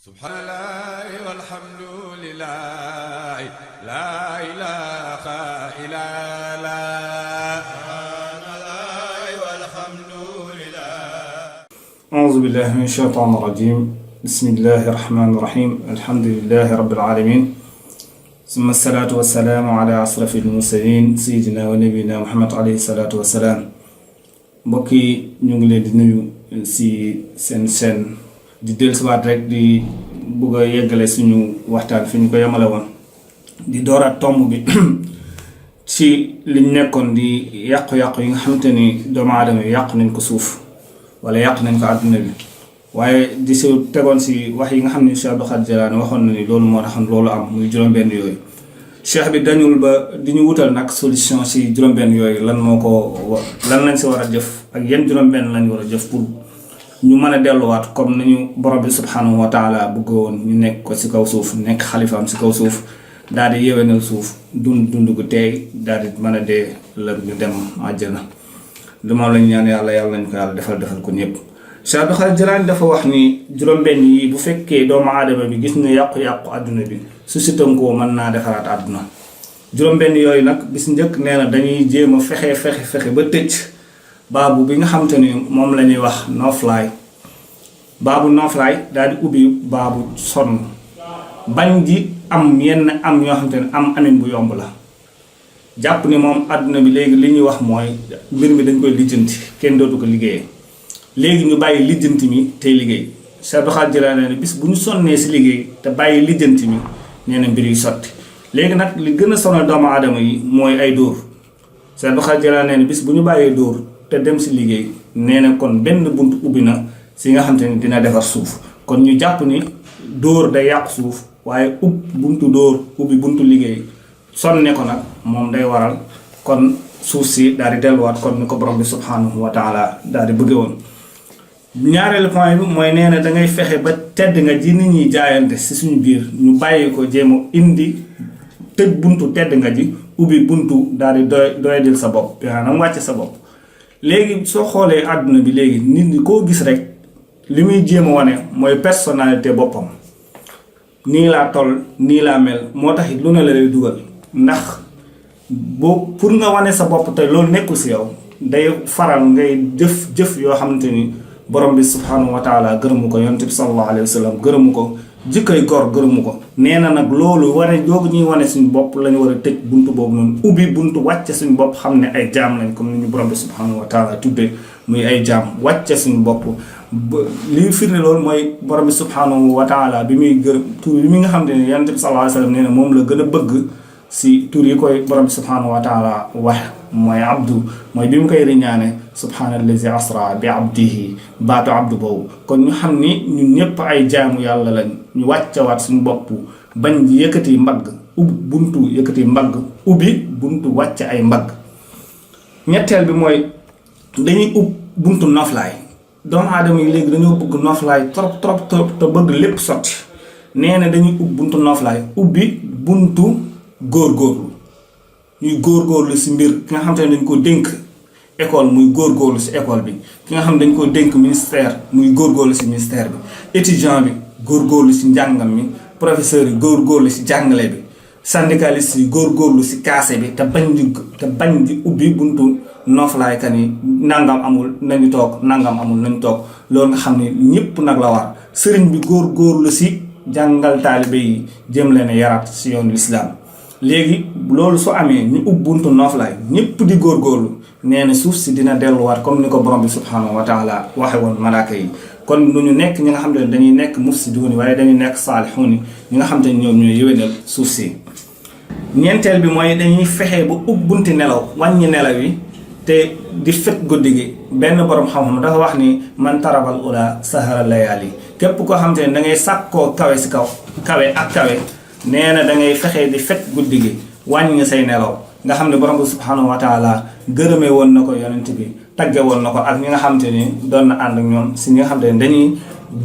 subhanallah walhamdulillah la ilaha illallah subhanallah walhamdulillah. A'udhu billahi minash shaitanir rajim. Bismillahir rahmanir rahim. Alhamdulillahi rabbil alamin. Summa salatu wassalamu ala asrafil mursalin sayyidina wa nabiyina Muhammad alayhi salatu wassalam. Mbokk yi ñu ngi leen di nuyu si seen chaîne di dellusiwaat rek di bëgg a yeggale suñu waxtaan fi ñu ko yemale woon di dooraat tomb bi ci liñ nekkoon di yàqu-yàqu yi nga xamante ni doomu aadama yi yàqu nañ ko suuf wala yàqu nañ ko àdduna bi, waaye di si tegoon si wax yi nga xam ne Cheikh Abdou Khadir Jilani waxoon na ni loolu moo taxoon loolu am muy juróom-benn yooyu. Cheikh bi dañul ba di ñu wutal nag solution si juróom-benn yooyu lan lañ si war a jëf ak yan juróom-benn lañ war a jëf pour ñu mën a delluwaat comme nañu borom bi subhanahu wa taala bëgg woon ñu nekk ko si kaw suuf nekk xalifaam si kaw suuf daal di yéwénal suuf dund gu teey daal di mën a dee la ñu dem àjjana. lu ma lañ ñaan yàlla nañ ko yàlla defal ko ñëpp. Cheikh Abdou Khadir Jilani dafa wax ni juróom-benn yi bu fekkee doomu aadama bi gis nga yàqu-yàqu àdduna bi su si tënkoo mën naa defaraat àdduna. juróom-benn yooyu nag bis njëkk nee na dañuy jéem a fexe ba tëj baabu bi nga xamante ni moom la ñuy wax noflaay daal di ubbi baabu sonn bañ ji am yenn am ñoo xamante ni amin bu yomb la. jàpp ni moom àdduna bi léegi li ñuy wax mooy mbir mi dañ koy lijjanti kenn dootu ko liggéeyee léegi ñu bàyyi lijjanti mi tey liggéey. Cheikh Abdou Khadir Jilani ne bis bu ñu sonnee si liggéey te bàyyi lijjanti mi nee na mbir yu sotti. léegi nag li gën a sonal doomu aadama yi mooy ay dóor. Cheikh Abdou Khadir Jilani ne bis bu ñu bàyyee dóor te dem si liggéey nee na kon benn bunt ubbi na si nga xam te ni dina defar suuf. kon ñu jàpp ni dóor day yàq suuf waaye buntu dóor ubbi buntu liggéey sonne ko nag moom day waral kon suuf si daal di delluwaat kon ni ko borom bi subhanahu wa taala daal di bëgge woon. ñaareelu point bi mooy nee na dangay fexe ba tedd nga ji nit ñi jaayante si suñu biir ñu bàyyi ko jéem a indi tëj buntu tedd nga ji ubbi buntu daal di doyadil sa bopp maanaam wàcc sa bopp. léegi soo xoolee àdduna bi léegi nit ñi koo gis rek li muy jéem a wane mooy personnalité boppam. nii laa toll nii laa mel moo tax it lu ne la lay dugal ndax boo pour nga wane sa bopp te loolu nekkul si yow day faral ngay jëf yoo xamante ni borom bi subhanahu wa taala gërëmu ko, yonent bi sallallahu alayhi wa sallam gërëmu ko, jikkoy góor gërëmu ko. nee na nag loolu wane doogu ñuy wane suñu bopp la ñu war a tëj buntu boobu noonu ubbi buntu wàcce suñu bopp xam ne ay jaam lañ comme ni ñu borom bi subhanahu wa taala tuddee muy ay jaam wàcce suñu bopp. li firnde loolu mooy borom bi subhanahu wa taala bi muy gërëm tur yi mi nga xam ne yonent bi sallallahu alayhi wa sallam nee na moom la gën a bëgg si tur yi koy borom bi subhanahu wa taala wax mooy abdu, mooy bi mu koy riñaane subhanallazi asra bi abdihi baatu abdu boobu. kon ñu xam ni ñun ñëpp ay jaamu yàlla lañ ñu wàccawaat suñu bopp bañ yëkkati mbagg ubbi buntu wàcc ay mbagg. ñetteel bi mooy dañuy buntu noflaay. doomu aadama yi léegi dañoo bëgg noflaay trop te bëgg lépp sotti. nee na dañuy buntu noflaay ubbi buntu góorgóorlu ñuy góorgóorlu si mbir ki nga xam te ne dañ ko dénk école muy góorgóorlu si école bi, ki nga xam ne dañ ko dénk ministère muy góorgóorlu si ministère bi, étudiant bi góorgóorlu si njàngam mi, professeur yi góorgóorlu si jàngale bi, syndicaliste yi góorgóorlu si kaase bi te bañ di ubbi buntu noflaay kan yi nangam amul nañu toog nangam amul nañu toog. loolu nga xam ne ñëpp nag la war sëriñ bi góorgóorlu si jàngal taalibe yi jëm leen yaraat si yoonu lislaam. léegi loolu su amee ñu ubbi buntu noflaay ñëpp di góorgóorlu nee na suuf si dina delluwaat comme ni ko borom bi subhanahu wa taala waxe woon malaaka yi. kon lu ñu nekk ñi nga xam ne dañuy nekk mufsiduuni waaye dañuy nekk saalixuuni ñi nga xam te ne ñoom ñooy yéwénal suuf si. ñeenteel bi mooy dañuy fexe ba ubbi bunti nelaw wàññi nelaw yi te di fet guddi gi. benn borom xam-xam dafa wax ni man tarabal ula sahara layaali képp koo xam te ne da ngay sàkkoo kawe si kawe nee na da ngay fexe di fet guddi gi wàññi say nelaw. nga xam ne borom bi subhanahu wa taala gërëmee woon na ko yonent bi tagge woon na ko ak ñi nga xam te ni doon na ànd ak ñoom si ñi nga xam te ne dañuy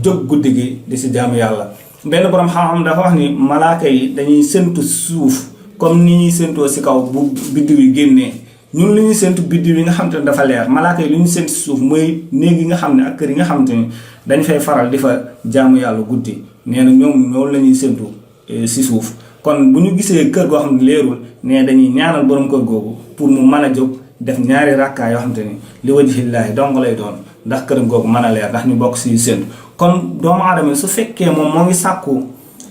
jóg guddi gi di si jaamu yàlla. benn borom xam-xam dafa wax ni malaaka yi dañuy séntu suuf comme ni ñuy séntoo si kaw bu biddiw yi génnee. ñun li ñuy séntu biddiw yi nga xam te ne dafa leer, malaaka yi li ñu séntu suuf mooy néeg yi nga xam ne ak kër yi nga xam te ni dañ fay faral di fa jaamu yàlla guddi. nee na ñoom loolu la ñuy séntu si suuf. kon bu ñu gisee kër goo xam ne leerul nee dañuy ñaanal borom kër googu pour mu mën a jóg def ñaari rakkaa yoo xam te ni li wajhillaahi dong lay doon ndax këram googu mën a leer ndax ñu bokk si séntu. kon doomu aadama su fekkee moom moo ngi sàkku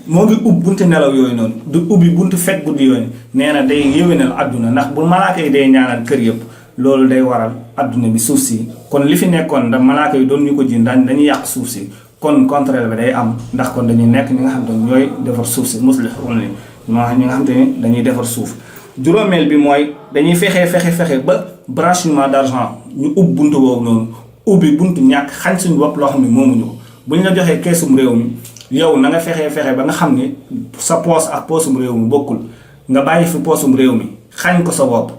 moo ngi ubbi buntu nelaw yooyu noonu du ubbi buntu fekk guddi yooyu nee na day yéwénal adduna ndax bu malaaka yi day ñaanal kër yëpp loolu day waral adduna bi suuf si kon li fi nekkoon da malaaka yi doon ñu ko ji dañuy yàq suuf si kon contraire bi day am ndax kon dañuy nekk ñi nga xam te ne ñooy defar suuf si muslihun li ñi nga xam te ni dañuy defar suuf. juróomeel bi mooy dañuy fexe ba blanchiment d'argent ñu ubbi buntu boobu noonu ubbi buntu ñàkk xañ suñu bopp loo xam ne moomuñu ko bu ñu la joxee keesum réew mi yow na nga fexe ba nga xam ne sa poos ak poosum réew mi bokkul nga bàyyi fi poosum réew mi xañ ko sa bopp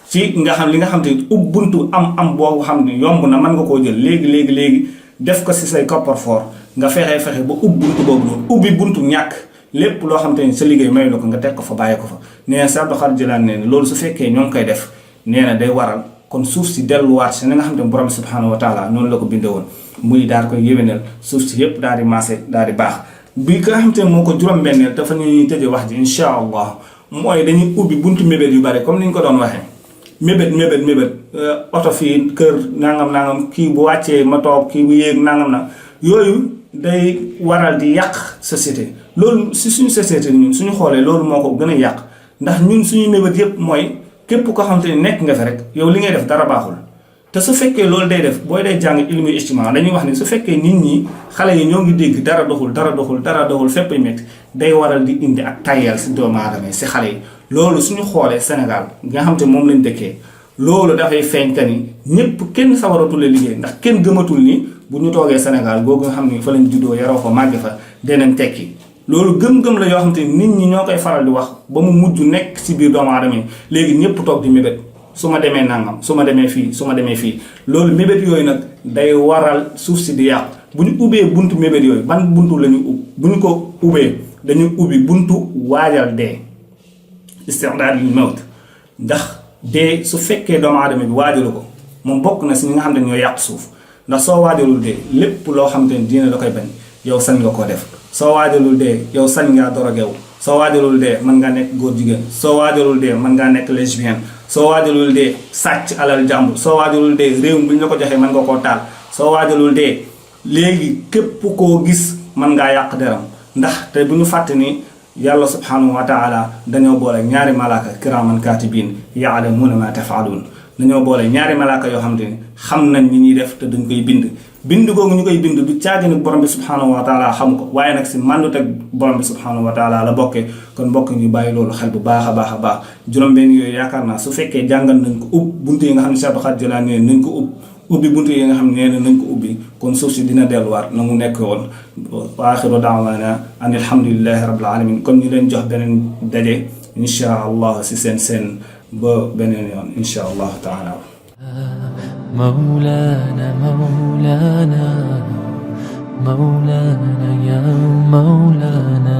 ci nga xam li nga xam te ubbi buntu am boobu xam ne yomb na mën nga koo jël léegi def ko si say coffre-fort nga fexe ba ubbi buntu boobu noonu ubbi buntu ñàkk lépp loo xam te ni sa liggéey may la ko nga teg ko fa bàyyi ko fa nee na Abdul Xaadir Jilaani nee na loolu su fekkee ñoo ngi koy def nee na day waral kon suuf si delluwaat si na nga xam te ne borom subhanahu wa taala noonu la ko bindee woon muy daal koy yéwénal suuf si yépp daal di maase daal di baax bi nga xam te ne moo ko juróom-benneel dafa ñuy tëjee wax ji insha allah mooy dañuy ubbi buntu mébét yu bari comme ni ñu ko doon waxee mébét oto fii kër nangam kii bu wàccee ma toog kii bu yéeg nangam na yooyu day waral di yàq société loolu si suñu société ñun suñu xoolee loolu moo ko gën a yàq ndax ñun suñu mébét yépp mooy képp ko xam te ne nekk nga fi rek yow li ngay def dara baaxul te su fekkee loolu day def booy day jàng ilmu ijtimaa dañuy wax ni su fekkee nit ñi xale yi ñoo ngi dégg dara doxul fépp métti day waral di indi ak tayal si doomu aadama si xale yi loolu suñu xoolee Sénégal nga xam te moom lañ dëkkee loolu dafay feeñ que ni ñëpp kenn sawaratul liggéey ndax kenn gëmatul ni bu ñu toogee Sénégal googu nga xam ni fa lañ juddoo yaroo fa màgge fa dinañ tekki loolu gëm-gëm la yoo xam te nit ñi ñoo koy faral di wax ba mu mujj nekk si biir doomu aadama yi léegi ñëpp toog di mébét su ma demee nangam su ma demee fii loolu mébét yooyu nag day waral suuf si di yàqu bu ñu ubbee buntu mébét yooyu ban buntu la ñu bu ñu ko ubbee dañuy ubbi buntu waajal dee isti'daad lil mawt ndax dee su fekkee doomu aadama bi waajalu ko moom bokk na si ñi nga xam ne ñoo yàq suuf ndax soo waajalul dee lépp loo xam te ne diine la koy bañ yow sañ nga koo def soo waajalul dee yow sañ ngaa dorogewu soo waajalul dee mën ngaa nekk góor jigéen soo waajalul dee mën ngaa nekk lesbienne soo waajalul dee sàcc alal jàmbur soo waajalul dee réew mi bu ñu la ko joxee mën nga koo taal soo waajalul dee léegi képp koo gis mën ngaa yàq deram ndax te bu ñu fàtte ni yàlla subhanahu wa taala dañoo boole ñaari malaaka kiraaman kaatibiin yaalamuuna ma tafaaluun dañoo boole ñaari malaaka yoo xam te ni xam nañ ñi ñuy def te dañ koy bind googu ñu koy bind du caagi nag borom bi subhanahu wa taala xam ko waaye nag si màndut ak borom bi subhanahu wa taala la bokkee kon mbokk ñu bàyyi loolu xel bu baax a baax juróom-benn yooyu yaakaar naa su fekkee jàngal nañ ko buntu yi nga xam ne Cheikh Abdul Xaadir Jilaani nañ ko ubbi buntu yi nga xam ne nañ ko ubbi kon suuf si dina delluwaat na mu nekk woon wa axiru daawaana an alhamdulillahi rabbil alamin kon ñu leen jox beneen daje insha allah si seen ba beneen yoon insha allah taala مولانا مولانا مولانا يا مولانا